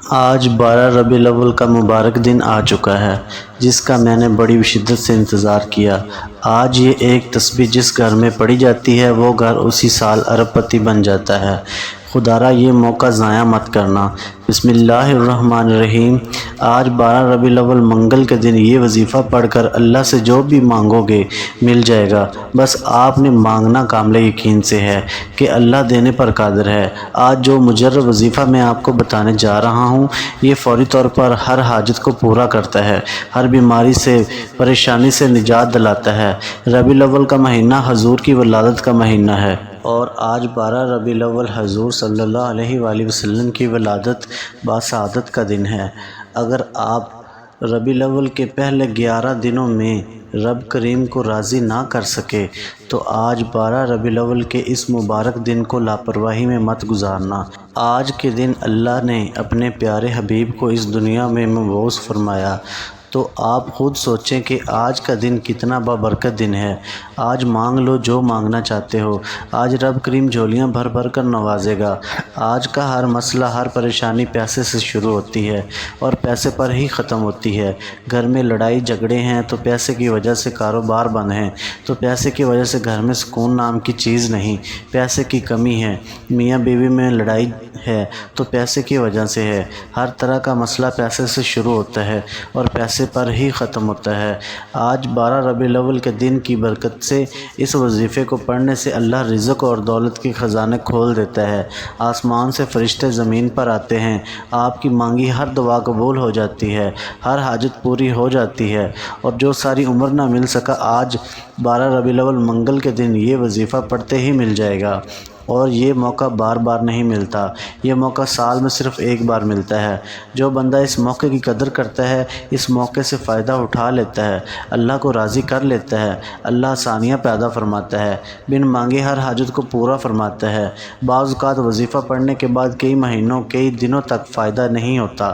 آج 12 ربیع الاول کا مبارک دن آ چکا ہے، جس کا میں نے بڑی شدت سے انتظار کیا۔ آج یہ ایک تسبیح جس گھر میں پڑھی جاتی ہے وہ گھر اسی سال ارب پتی بن جاتا ہے۔ خدارا یہ موقع ضائع مت کرنا۔ بسم اللہ الرحمن الرحیم۔ آج 12 ربیع الاول منگل کے دن یہ وظیفہ پڑھ کر اللہ سے جو بھی مانگو گے مل جائے گا۔ بس آپ نے مانگنا کامل یقین سے ہے کہ اللہ دینے پر قادر ہے۔ آج جو مجرب وظیفہ میں آپ کو بتانے جا رہا ہوں یہ فوری طور پر ہر حاجت کو پورا کرتا ہے، ہر بیماری سے پریشانی سے نجات دلاتا ہے۔ ربیع الاول کا مہینہ حضور کی ولادت کا مہینہ ہے اور آج 12 ربیع الاول حضور صلی اللہ علیہ وآلہ وسلم کی ولادت باسعادت کا دن ہے۔ اگر آپ ربیع الاول کے پہلے 11 دنوں میں رب کریم کو راضی نہ کر سکے تو آج 12 ربیع الاول کے اس مبارک دن کو لاپرواہی میں مت گزارنا۔ آج کے دن اللہ نے اپنے پیارے حبیب کو اس دنیا میں مبعوث فرمایا، تو آپ خود سوچیں کہ آج کا دن کتنا بابرکت دن ہے۔ آج مانگ لو جو مانگنا چاہتے ہو۔ آج رب کریم جھولیاں بھر بھر کر نوازے گا۔ آج کا ہر مسئلہ، ہر پریشانی پیسے سے شروع ہوتی ہے اور پیسے پر ہی ختم ہوتی ہے۔ گھر میں لڑائی جھگڑے ہیں تو پیسے کی وجہ سے کاروبار بند ہیں، تو پیسے کی وجہ سے گھر میں سکون نام کی چیز نہیں، پیسے کی کمی ہے۔ میاں بیوی میں لڑائی ہے تو پیسے کی وجہ سے ہے۔ ہر طرح کا مسئلہ پیسے سے شروع ہوتا ہے اور پیسے پر ہی ختم ہوتا ہے۔ آج 12 ربیع الاول کے دن کی برکت سے اس وظیفے کو پڑھنے سے اللہ رزق اور دولت کے خزانے کھول دیتا ہے۔ آسمان سے فرشتے زمین پر آتے ہیں، آپ کی مانگی ہر دعا قبول ہو جاتی ہے، ہر حاجت پوری ہو جاتی ہے، اور جو ساری عمر نہ مل سکا آج 12 ربیع الاول منگل کے دن یہ وظیفہ پڑھتے ہی مل جائے گا۔ اور یہ موقع بار بار نہیں ملتا، یہ موقع سال میں صرف ایک بار ملتا ہے۔ جو بندہ اس موقع کی قدر کرتا ہے، اس موقع سے فائدہ اٹھا لیتا ہے، اللہ کو راضی کر لیتا ہے، اللہ آسانیاں پیدا فرماتا ہے، بن مانگے ہر حاجت کو پورا فرماتا ہے۔ بعض اوقات وظیفہ پڑھنے کے بعد کئی مہینوں کئی دنوں تک فائدہ نہیں ہوتا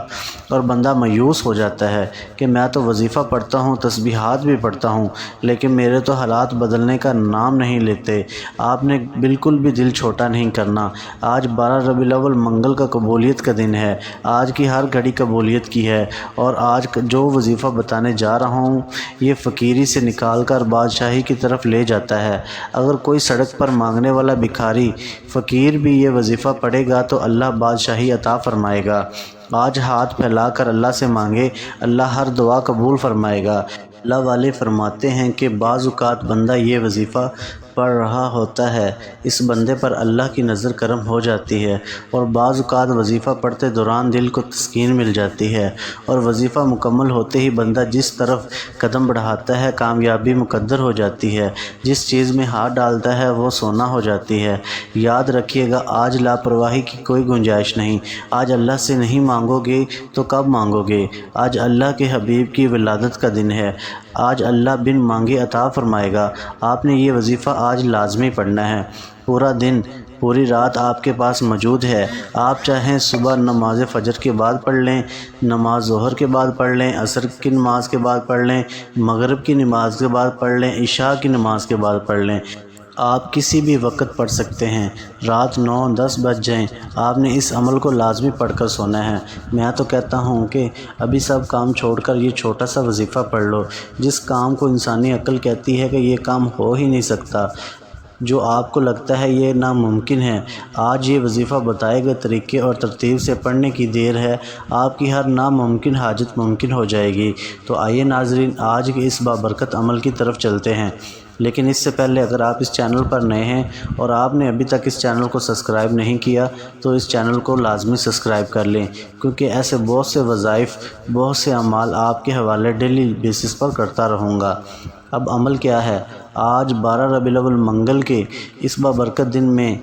اور بندہ مایوس ہو جاتا ہے کہ میں تو وظیفہ پڑھتا ہوں، تسبیحات بھی پڑھتا ہوں، لیکن میرے تو حالات بدلنے کا نام نہیں لیتے۔ آپ نے بالکل بھی دل چھوٹا نہیں کرنا۔ آج 12 ربیع الاول منگل کا قبولیت کا دن ہے۔ آج کی ہر گھڑی قبولیت کی ہے، اور آج جو وظیفہ بتانے جا رہا ہوں یہ فقیری سے نکال کر بادشاہی کی طرف لے جاتا ہے۔ اگر کوئی سڑک پر مانگنے والا بھکاری فقیر بھی یہ وظیفہ پڑھے گا تو اللہ بادشاہی عطا فرمائے گا۔ آج ہاتھ پھیلا کر اللہ سے مانگے، اللہ ہر دعا قبول فرمائے گا۔ اللہ والے فرماتے ہیں کہ بعض اوقات بندہ یہ وظیفہ پڑھ رہا ہوتا ہے، اس بندے پر اللہ کی نظر کرم ہو جاتی ہے، اور بعض اوقات وظیفہ پڑھتے دوران دل کو تسکین مل جاتی ہے، اور وظیفہ مکمل ہوتے ہی بندہ جس طرف قدم بڑھاتا ہے کامیابی مقدر ہو جاتی ہے، جس چیز میں ہاتھ ڈالتا ہے وہ سونا ہو جاتی ہے۔ یاد رکھیے گا آج لاپرواہی کی کوئی گنجائش نہیں۔ آج اللہ سے نہیں مانگو گے تو کب مانگو گے؟ آج اللہ کے حبیب کی ولادت کا دن ہے، آج اللہ بن مانگے عطا فرمائے گا۔ آپ نے یہ وظیفہ آج لازمی پڑھنا ہے۔ پورا دن پوری رات آپ کے پاس موجود ہے۔ آپ چاہیں صبح نماز فجر کے بعد پڑھ لیں، نماز ظہر کے بعد پڑھ لیں، عصر کی نماز کے بعد پڑھ لیں، مغرب کی نماز کے بعد پڑھ لیں، عشاء کی نماز کے بعد پڑھ لیں۔ آپ کسی بھی وقت پڑھ سکتے ہیں، رات 9-10 بج جائیں، آپ نے اس عمل کو لازمی پڑھ کر سونا ہے۔ میں تو کہتا ہوں کہ ابھی سب کام چھوڑ کر یہ چھوٹا سا وظیفہ پڑھ لو، جس کام کو انسانی عقل کہتی ہے کہ یہ کام ہو ہی نہیں سکتا، جو آپ کو لگتا ہے یہ ناممکن ہے۔ آج یہ وظیفہ بتائے گئے طریقے اور ترتیب سے پڑھنے کی دیر ہے، آپ کی ہر ناممکن حاجت ممکن ہو جائے گی۔ تو آئیے ناظرین آج کے اس بابرکت عمل کی طرف چلتے ہیں، لیکن اس سے پہلے اگر آپ اس چینل پر نئے ہیں اور آپ نے ابھی تک اس چینل کو سبسکرائب نہیں کیا تو اس چینل کو لازمی سبسکرائب کر لیں، کیونکہ ایسے بہت سے وظائف، بہت سے اعمال آپ کے حوالے ڈیلی بیسس پر کرتا رہوں گا۔ اب عمل کیا ہے؟ آج 12 ربیع الاول منگل کے اس بابرکت دن میں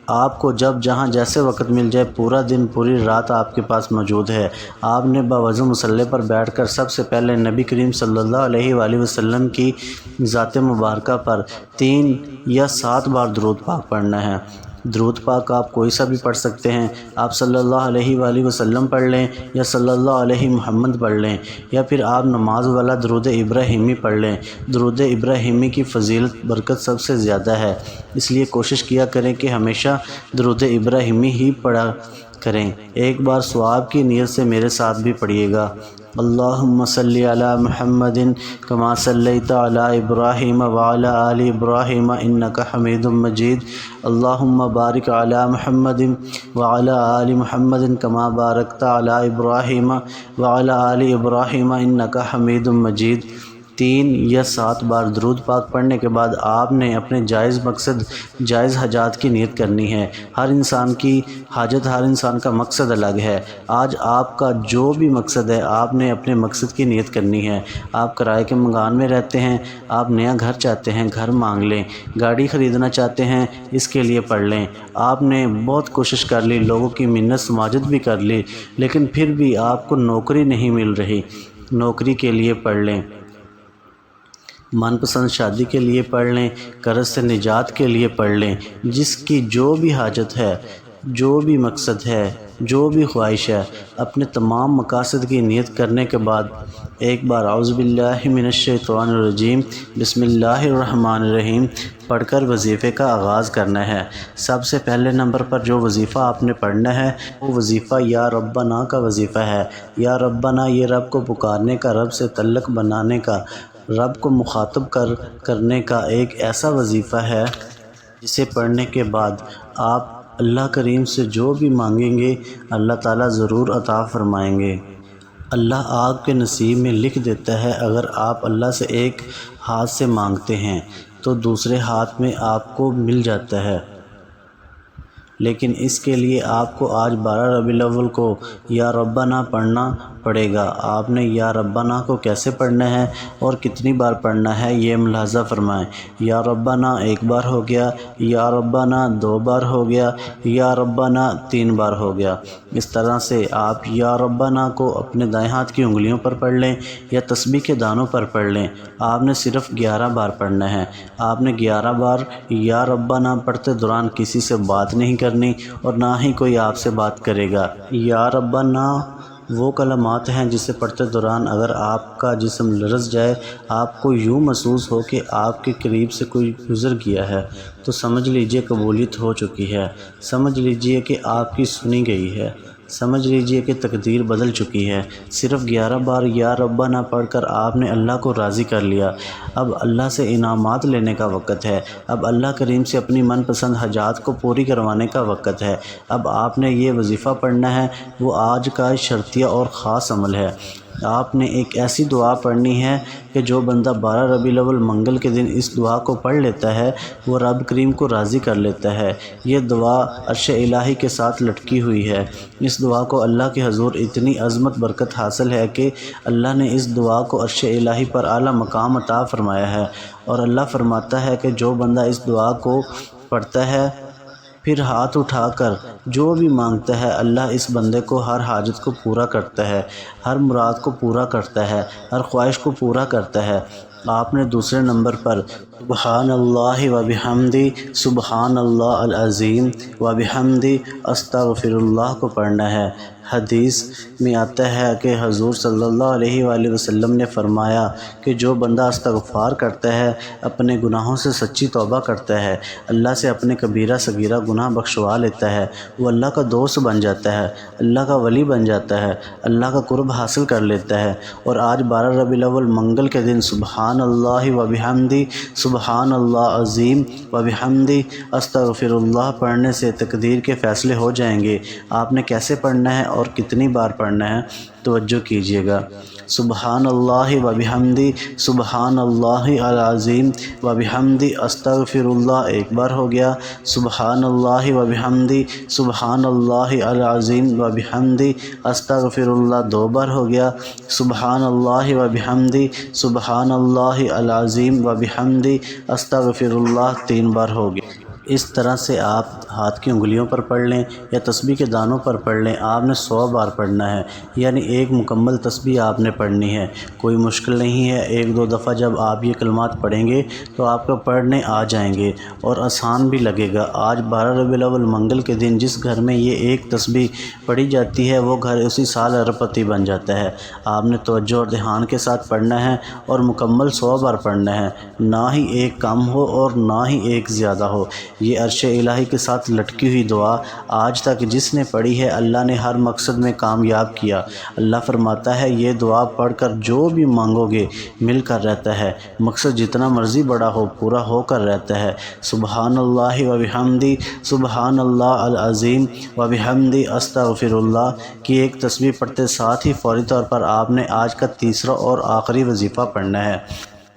آپ کو جب جہاں جیسے وقت مل جائے پورا دن پوری رات آپ کے پاس موجود ہے۔ آپ نے باوضو مصلی پر بیٹھ کر سب سے پہلے نبی کریم صلی اللہ علیہ وآلہ وسلم کی ذات مبارکہ پر 3 یا 7 بار درود پاک پڑھنا ہے۔ درود پاک آپ کوئی سا بھی پڑھ سکتے ہیں، آپ صلی اللہ علیہ وآلہ وسلم پڑھ لیں یا صلی اللہ علیہ محمد پڑھ لیں، یا پھر آپ نماز والا درود ابراہیمی پڑھ لیں۔ درود ابراہیمی کی فضیلت برکت سب سے زیادہ ہے، اس لیے کوشش کیا کریں کہ ہمیشہ درود ابراہیمی ہی پڑھا کریں۔ ایک بار ثواب کی نیت سے میرے ساتھ بھی پڑھیے گا۔ اللہم صلی علی محمد کما صلیت علی ابراہیم وعلی آل ابراہیم انک حمید مجید۔ اللہم بارک علی محمد وعلی آل محمد کما بارکت علی ابراہیم وعلی آل ابراہیم انک حمید مجید۔ 3 یا 7 بار درود پاک پڑھنے کے بعد آپ نے اپنے جائز مقصد، جائز حاجات کی نیت کرنی ہے۔ ہر انسان کی حاجت، ہر انسان کا مقصد الگ ہے۔ آج آپ کا جو بھی مقصد ہے، آپ نے اپنے مقصد کی نیت کرنی ہے۔ آپ کرائے کے مکان میں رہتے ہیں، آپ نیا گھر چاہتے ہیں، گھر مانگ لیں۔ گاڑی خریدنا چاہتے ہیں، اس کے لیے پڑھ لیں۔ آپ نے بہت کوشش کر لی، لوگوں کی منت سماجت بھی کر لی، لیکن پھر بھی آپ کو نوکری نہیں مل رہی، نوکری کے لیے پڑھ لیں۔ من پسند شادی کے لیے پڑھ لیں، قرض سے نجات کے لیے پڑھ لیں۔ جس کی جو بھی حاجت ہے، جو بھی مقصد ہے، جو بھی خواہش ہے، اپنے تمام مقاصد کی نیت کرنے کے بعد ایک بار اعوذ باللہ من الشیطان الرجیم بسم اللہ الرحمن الرحیم پڑھ کر وظیفے کا آغاز کرنا ہے۔ سب سے پہلے نمبر پر جو وظیفہ آپ نے پڑھنا ہے وہ وظیفہ یا ربنا کا وظیفہ ہے۔ یا ربنا یہ رب کو پکارنے کا، رب سے تعلق بنانے کا، رب کو مخاطب کرنے کا ایک ایسا وظیفہ ہے جسے پڑھنے کے بعد آپ اللہ کریم سے جو بھی مانگیں گے اللہ تعالیٰ ضرور عطا فرمائیں گے۔ اللہ آپ کے نصیب میں لکھ دیتا ہے، اگر آپ اللہ سے ایک ہاتھ سے مانگتے ہیں تو دوسرے ہاتھ میں آپ کو مل جاتا ہے، لیکن اس کے لیے آپ کو آج 12 ربیع الاول کو یا ربنا پڑھنا پڑے گا۔ آپ نے یا ربنا کو کیسے پڑھنا ہے اور کتنی بار پڑھنا ہے یہ ملاحظہ فرمائیں۔ یا ربنا 1 بار ہو گیا، یا ربنا 2 بار ہو گیا، یا ربنا 3 بار ہو گیا۔ اس طرح سے آپ یا ربنا کو اپنے دائیں ہاتھ کی انگلیوں پر پڑھ لیں یا تسبیح کے دانوں پر پڑھ لیں۔ آپ نے صرف 11 بار پڑھنا ہے۔ آپ نے 11 بار یا ربنا پڑھتے دوران کسی سے بات نہیں کرنی اور نہ ہی کوئی آپ سے بات کرے گا۔ یا ربنا وہ کلمات ہیں جسے پڑھتے دوران اگر آپ کا جسم لرز جائے، آپ کو یوں محسوس ہو کہ آپ کے قریب سے کوئی گزر گیا ہے، تو سمجھ لیجئے قبولیت ہو چکی ہے، سمجھ لیجئے کہ آپ کی سنی گئی ہے، سمجھ لیجئے کہ تقدیر بدل چکی ہے۔ صرف 11 بار یا ربنا پڑھ کر آپ نے اللہ کو راضی کر لیا۔ اب اللہ سے انعامات لینے کا وقت ہے۔ اب اللہ کریم سے اپنی من پسند حاجات کو پوری کروانے کا وقت ہے۔ اب آپ نے یہ وظیفہ پڑھنا ہے، وہ آج کا شرطیہ اور خاص عمل ہے۔ آپ نے ایک ایسی دعا پڑھنی ہے کہ جو بندہ 12 ربیع الاول منگل کے دن اس دعا کو پڑھ لیتا ہے وہ رب کریم کو راضی کر لیتا ہے۔ یہ دعا عرش الہی کے ساتھ لٹکی ہوئی ہے۔ اس دعا کو اللہ کے حضور اتنی عظمت برکت حاصل ہے کہ اللہ نے اس دعا کو عرش الہی پر اعلیٰ مقام عطا فرمایا ہے، اور اللہ فرماتا ہے کہ جو بندہ اس دعا کو پڑھتا ہے پھر ہاتھ اٹھا کر جو بھی مانگتا ہے اللہ اس بندے کو ہر حاجت کو پورا کرتا ہے، ہر مراد کو پورا کرتا ہے، ہر خواہش کو پورا کرتا ہے۔ آپ نے دوسرے نمبر پر سبحان اللہ و بحمدی سبحان اللہ العظیم و بحمدی استغفر اللہ کو پڑھنا ہے۔ حدیث میں آتا ہے کہ حضور صلی اللہ علیہ وآلہ وسلم نے فرمایا کہ جو بندہ استغفار کرتا ہے، اپنے گناہوں سے سچی توبہ کرتا ہے، اللہ سے اپنے کبیرہ صغیرہ گناہ بخشوا لیتا ہے، وہ اللہ کا دوست بن جاتا ہے، اللہ کا ولی بن جاتا ہے، اللہ کا قرب حاصل کر لیتا ہے۔ اور آج 12 ربیع الاول منگل کے دن سبحان اللہ و بحمدی سبحان اللہ عظیم و بحمدی استغفر اللہ پڑھنے سے تقدیر کے فیصلے ہو جائیں گے۔ آپ نے کیسے پڑھنا ہے اور کتنی بار پڑھنا ہے توجہ کیجیے گا۔ سبحان اللہ و بحمدی سبحان اللہ العظیم و بحمدی استغفر اللہ 1 بار ہو گیا، سبحان اللہ و بحمدی سبحان اللہ العظیم و بحمدی استغفر اللہ 2 بار ہو گیا، سبحان اللہ و بحمدی سبحان اللہ العظیم و بحمدی استغفر اللہ 3 بار ہو گیا۔ اس طرح سے آپ ہاتھ کی انگلیوں پر پڑھ لیں یا تسبیح کے دانوں پر پڑھ لیں۔ آپ نے 100 بار پڑھنا ہے، یعنی ایک مکمل تسبیح آپ نے پڑھنی ہے۔ کوئی مشکل نہیں ہے، 1-2 دفعہ جب آپ یہ کلمات پڑھیں گے تو آپ کو پڑھنے آ جائیں گے اور آسان بھی لگے گا۔ آج 12 ربیع الاول منگل کے دن جس گھر میں یہ ایک تسبیح پڑھی جاتی ہے وہ گھر اسی سال ارب پتی بن جاتا ہے۔ آپ نے توجہ اور دھیان کے ساتھ پڑھنا ہے اور مکمل 100 بار پڑھنا ہے، نہ ہی ایک کم ہو اور نہ ہی ایک زیادہ ہو۔ یہ عرش الہی کے ساتھ لٹکی ہوئی دعا آج تک جس نے پڑھی ہے اللہ نے ہر مقصد میں کامیاب کیا۔ اللہ فرماتا ہے یہ دعا پڑھ کر جو بھی مانگو گے مل کر رہتا ہے، مقصد جتنا مرضی بڑا ہو پورا ہو کر رہتا ہے۔ سبحان اللہ و بحمدی، سبحان اللہ العظیم و بحمدی، استغفر اللہ کی ایک تسبیح پڑھتے ساتھ ہی فوری طور پر آپ نے آج کا تیسرا اور آخری وظیفہ پڑھنا ہے۔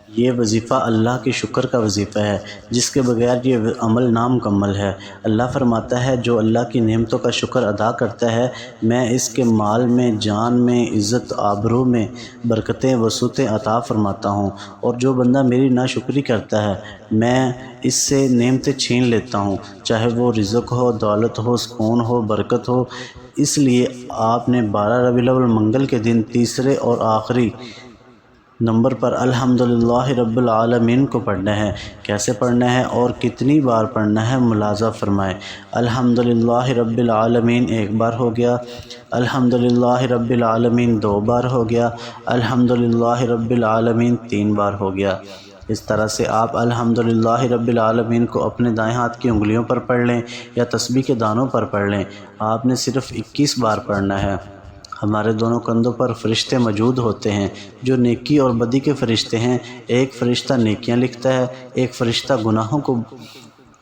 یہ وظیفہ اللہ کے شکر کا وظیفہ ہے جس کے بغیر یہ عمل نامکمل ہے۔ اللہ فرماتا ہے جو اللہ کی نعمتوں کا شکر ادا کرتا ہے میں اس کے مال میں، جان میں، عزت آبرو میں برکتیں وسعتیں عطا فرماتا ہوں، اور جو بندہ میری ناشکری کرتا ہے میں اس سے نعمتیں چھین لیتا ہوں، چاہے وہ رزق ہو، دولت ہو، سکون ہو، برکت ہو۔ اس لیے آپ نے 12 ربیع الاول منگل کے دن تیسرے اور آخری نمبر پر الحمدللہ رب العالمین کو پڑھنا ہے۔ کیسے پڑھنا ہے اور کتنی بار پڑھنا ہے ملاحظہ فرمائیں۔ الحمدللہ رب العالمین ایک بار ہو گیا، الحمدللہ رب العالمین 2 بار ہو گیا، الحمدللہ رب العالمین 3 بار ہو گیا۔ اس طرح سے آپ الحمدللہ رب العالمین کو اپنے دائیں ہاتھ کی انگلیوں پر پڑھ لیں یا تسبیح کے دانوں پر پڑھ لیں۔ آپ نے صرف 21 بار پڑھنا ہے۔ ہمارے دونوں کندھوں پر فرشتے موجود ہوتے ہیں جو نیکی اور بدی کے فرشتے ہیں۔ ایک فرشتہ نیکیاں لکھتا ہے، ایک فرشتہ گناہوں کو،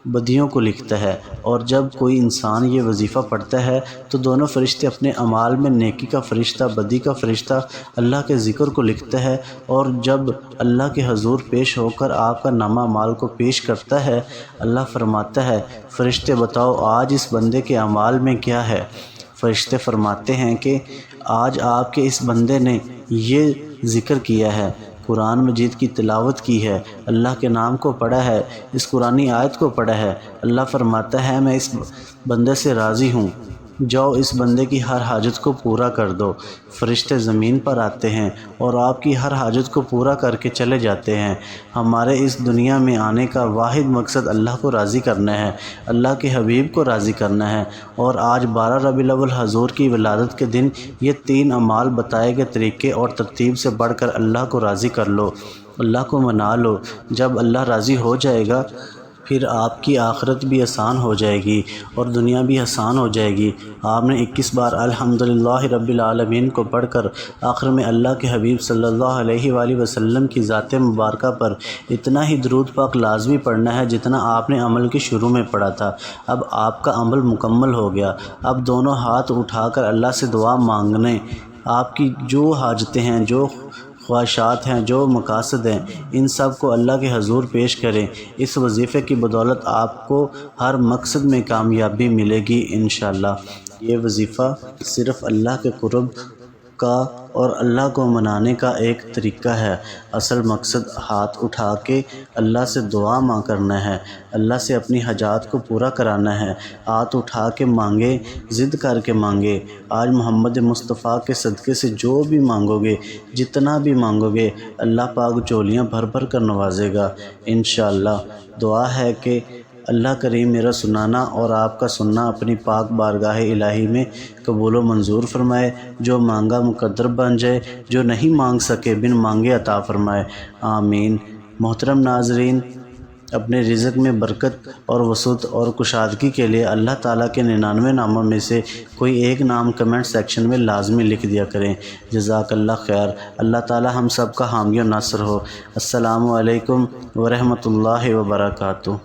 بدیوں کو لکھتا ہے، اور جب کوئی انسان یہ وظیفہ پڑھتا ہے تو دونوں فرشتے اپنے اعمال میں نیکی کا فرشتہ، بدی کا فرشتہ اللہ کے ذکر کو لکھتا ہے، اور جب اللہ کے حضور پیش ہو کر آپ کا نامہ اعمال کو پیش کرتا ہے اللہ فرماتا ہے فرشتے بتاؤ آج اس بندے کے اعمال میں کیا ہے؟ فرشتے فرماتے ہیں کہ آج آپ کے اس بندے نے یہ ذکر کیا ہے، قرآن مجید کی تلاوت کی ہے، اللہ کے نام کو پڑھا ہے، اس قرآنی آیت کو پڑھا ہے۔ اللہ فرماتا ہے میں اس بندے سے راضی ہوں، جاؤ اس بندے کی ہر حاجت کو پورا کر دو۔ فرشتے زمین پر آتے ہیں اور آپ کی ہر حاجت کو پورا کر کے چلے جاتے ہیں۔ ہمارے اس دنیا میں آنے کا واحد مقصد اللہ کو راضی کرنا ہے، اللہ کے حبیب کو راضی کرنا ہے، اور آج 12 ربیع الاول حضور کی ولادت کے دن یہ 3 اعمال بتائے گئے طریقے اور ترتیب سے بڑھ کر اللہ کو راضی کر لو، اللہ کو منا لو۔ جب اللہ راضی ہو جائے گا پھر آپ کی آخرت بھی آسان ہو جائے گی اور دنیا بھی آسان ہو جائے گی۔ آپ نے 21 بار الحمدللہ رب العالمین کو پڑھ کر آخر میں اللہ کے حبیب صلی اللہ علیہ وآلہ وسلم کی ذات مبارکہ پر اتنا ہی درود پاک لازمی پڑھنا ہے جتنا آپ نے عمل کے شروع میں پڑھا تھا۔ اب آپ کا عمل مکمل ہو گیا۔ اب دونوں ہاتھ اٹھا کر اللہ سے دعا مانگنے، آپ کی جو حاجتیں ہیں، جو خواہشات ہیں، جو مقاصد ہیں، ان سب کو اللہ کے حضور پیش کریں۔ اس وظیفے کی بدولت آپ کو ہر مقصد میں کامیابی ملے گی انشاءاللہ۔ یہ وظیفہ صرف اللہ کے قرب کا اور اللہ کو منانے کا ایک طریقہ ہے۔ اصل مقصد ہاتھ اٹھا کے اللہ سے دعا کرنا ہے، اللہ سے اپنی حاجات کو پورا کرانا ہے۔ ہاتھ اٹھا کے مانگے، ضد کر کے مانگے۔ آج محمد مصطفیٰ کے صدقے سے جو بھی مانگو گے، جتنا بھی مانگو گے، اللہ پاک جھولیاں بھر بھر کر نوازے گا انشاءاللہ۔ دعا ہے کہ اللہ کریم میرا سنانا اور آپ کا سننا اپنی پاک بارگاہ الہی میں قبول و منظور فرمائے، جو مانگا مقدر بن جائے، جو نہیں مانگ سکے بن مانگے عطا فرمائے، آمین۔ محترم ناظرین، اپنے رزق میں برکت اور وسعت اور کشادگی کے لیے اللہ تعالیٰ کے 99 ناموں میں سے کوئی ایک نام کمنٹ سیکشن میں لازمی لکھ دیا کریں۔ جزاک اللہ خیر۔ اللہ تعالیٰ ہم سب کا حامی و ناصر ہو۔ السلام علیکم ورحمۃ اللہ وبرکاتہ۔